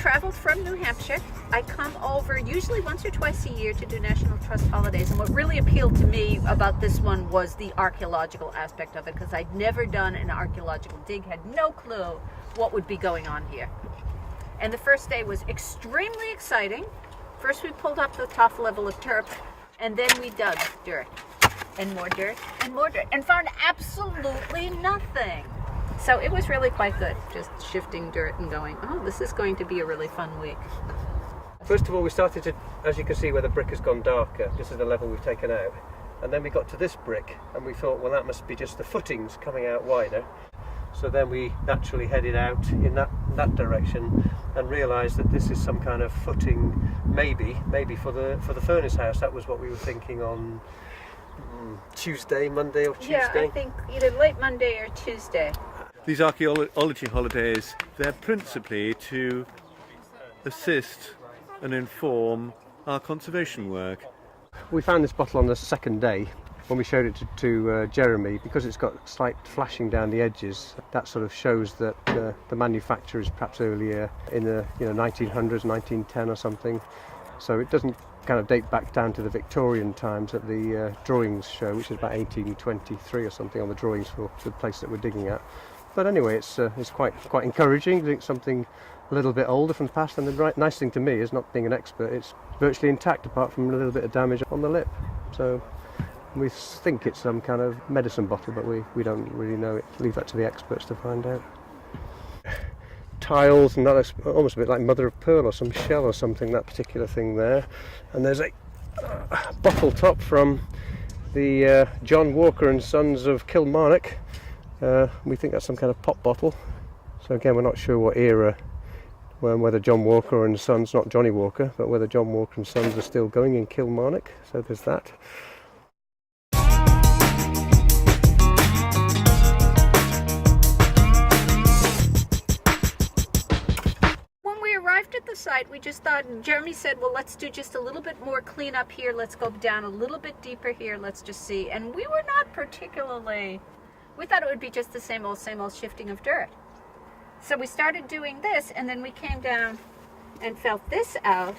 traveled from New Hampshire. I come over usually once or twice a year to do National Trust holidays, and what really appealed to me about this one was the archaeological aspect of it, because I'd never done an archaeological dig, had no clue what would be going on here. And the first day was extremely exciting. First we pulled up the top level of turf, and then we dug dirt, and more dirt, and more dirt, and found absolutely nothing. So it was really quite good, just shifting dirt and going, oh, this is going to be a really fun week. First of all, we started to, as you can see where the brick has gone darker, this is the level we've taken out. And then we got to this brick and we thought, well, that must be just the footings coming out wider. So then we naturally headed out in that direction and realised that this is some kind of footing, maybe for the furnace house. That was what we were thinking on Monday or Tuesday. Yeah, I think either late Monday or Tuesday. These archaeology holidays, they're principally to assist and inform our conservation work. We found this bottle on the second day when we showed it to Jeremy. Because it's got slight flashing down the edges, that sort of shows that the manufacture is perhaps earlier in the 1900s, 1910 or something. So it doesn't kind of date back down to the Victorian times that the drawings show, which is about 1823 or something on the drawings for the place that we're digging at. But anyway, it's quite encouraging. I think something a little bit older from the past, and the nice thing to me is, not being an expert, it's virtually intact apart from a little bit of damage on the lip. So we think it's some kind of medicine bottle, but we don't really know it. Leave that to the experts to find out. Tiles, and that looks almost a bit like mother of pearl or some shell or something, that particular thing there. And there's a bottle top from the John Walker and Sons of Kilmarnock. We think that's some kind of pop bottle. So again, we're not sure what era, whether John Walker and Sons, not Johnny Walker, but whether John Walker and Sons are still going in Kilmarnock. So there's that. When we arrived at the site, we just thought, Jeremy said, well, let's do just a little bit more cleanup here. Let's go down a little bit deeper here. Let's just see. And we were not particularly... We thought it would be just the same old shifting of dirt. So we started doing this, and then we came down and felt this out.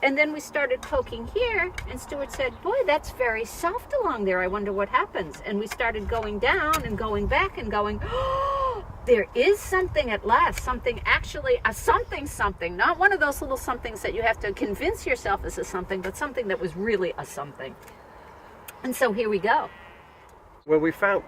And then we started poking here, and Stuart said, boy, that's very soft along there. I wonder what happens. And we started going down and going back and going, oh, there is something at last. Something actually, a something. Not one of those little somethings that you have to convince yourself is a something, but something that was really a something. And so here we go. Well, we found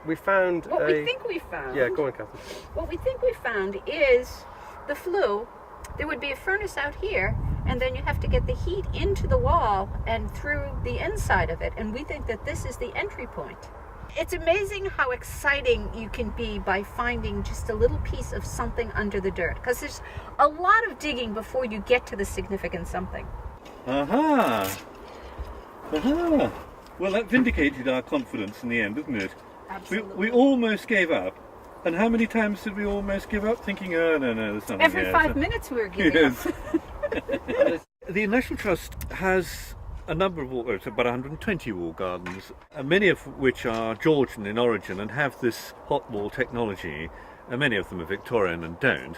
what we think we found. Yeah, go on, Catherine. What we think we found is the flue. There would be a furnace out here, and then you have to get the heat into the wall and through the inside of it. And we think that this is the entry point. It's amazing how exciting you can be by finding just a little piece of something under the dirt, because there's a lot of digging before you get to the significant something. Aha! Well, that vindicated our confidence in the end, didn't it? Absolutely. We almost gave up. And how many times did we almost give up, thinking, oh, no, there's something Every here. 5 minutes we were giving up. The National Trust has a number of it's about 120 wall gardens, many of which are Georgian in origin and have this hot wall technology, and many of them are Victorian and don't.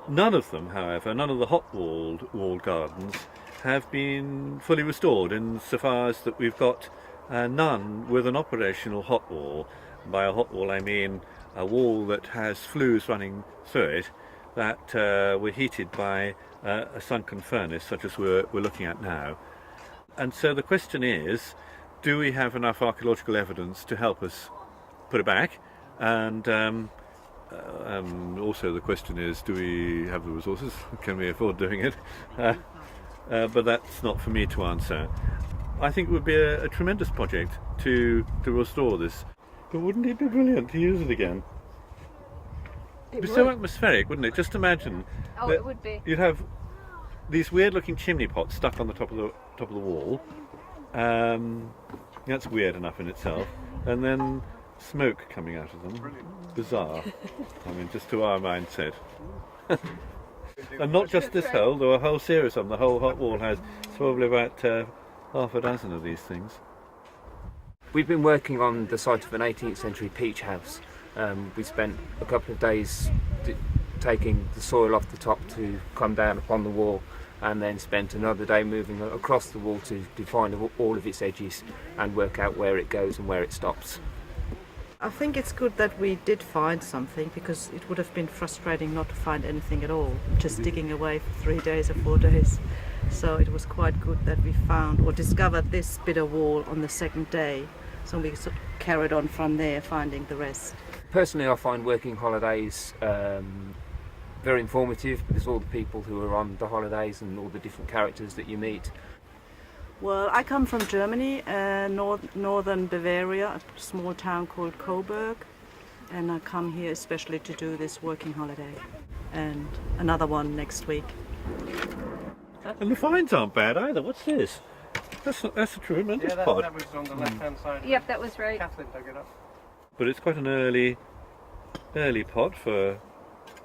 None of them, however, none of the hot walled gardens have been fully restored, insofar as that we've got none with an operational hot wall. By a hot wall I mean a wall that has flues running through it that were heated by a sunken furnace such as we're looking at now. And so the question is, do we have enough archaeological evidence to help us put it back? And also the question is, do we have the resources? Can we afford doing it? But that's not for me to answer. I think it would be a tremendous project to restore this. But wouldn't it be brilliant to use it again? It'd be so atmospheric, wouldn't it? Just imagine. Oh, it would be. You'd have these weird-looking chimney pots stuck on the top of the wall. That's weird enough in itself. And then smoke coming out of them. Bizarre. I mean, just to our mindset. And not just this hole, there are a whole series of them. The whole hot wall has probably about half a dozen of these things. We've been working on the site of an 18th century peach house. We spent a couple of days taking the soil off the top to come down upon the wall, and then spent another day moving across the wall to define all of its edges and work out where it goes and where it stops. I think it's good that we did find something, because it would have been frustrating not to find anything at all, just digging away for 3 days or 4 days. So it was quite good that we found or discovered this bit of wall on the second day, so we sort of carried on from there, finding the rest. Personally, I find working holidays very informative, because all the people who are on the holidays and all the different characters that you meet. Well, I come from Germany, northern Bavaria, a small town called Coburg, and I come here especially to do this working holiday, and another one next week. And the finds aren't bad either. What's this? That's a tremendous pod. that was on the left-hand side. Yep, that was right. Kathleen dug it up. But it's quite an early pot for,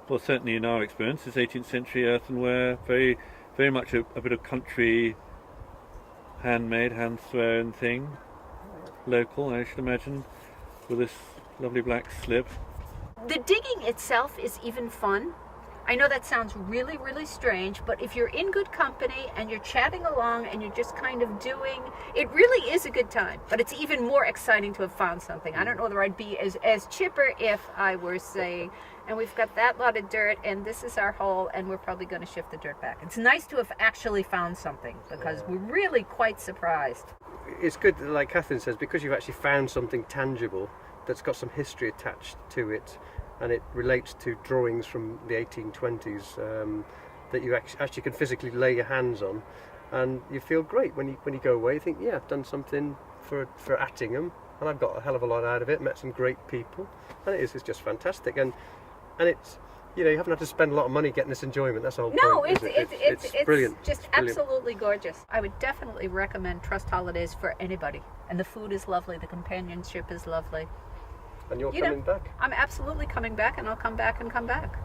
well, certainly in our experience, it's 18th century earthenware, very, very much a bit of country, handmade, hand-thrown thing, local, I should imagine, with this lovely black slip. The digging itself is even fun. I know that sounds really, really strange, but if you're in good company and you're chatting along and you're just kind of doing, it really is a good time. But it's even more exciting to have found something. I don't know whether I'd be as chipper if I were saying, and we've got that lot of dirt and this is our hole and we're probably going to shift the dirt back. It's nice to have actually found something, because we're really quite surprised. It's good, like Kathleen says, because you've actually found something tangible that's got some history attached to it, and it relates to drawings from the 1820s that you actually can physically lay your hands on, and you feel great when you go away. You think, yeah, I've done something for Attingham, and I've got a hell of a lot out of it. Met some great people, and it's just fantastic. And it's, you haven't had to spend a lot of money getting this enjoyment. That's the whole point. It's brilliant. Just it's brilliant. Absolutely gorgeous. I would definitely recommend Trust Holidays for anybody. And the food is lovely. The companionship is lovely. And you're coming back? I'm absolutely coming back, and I'll come back and come back.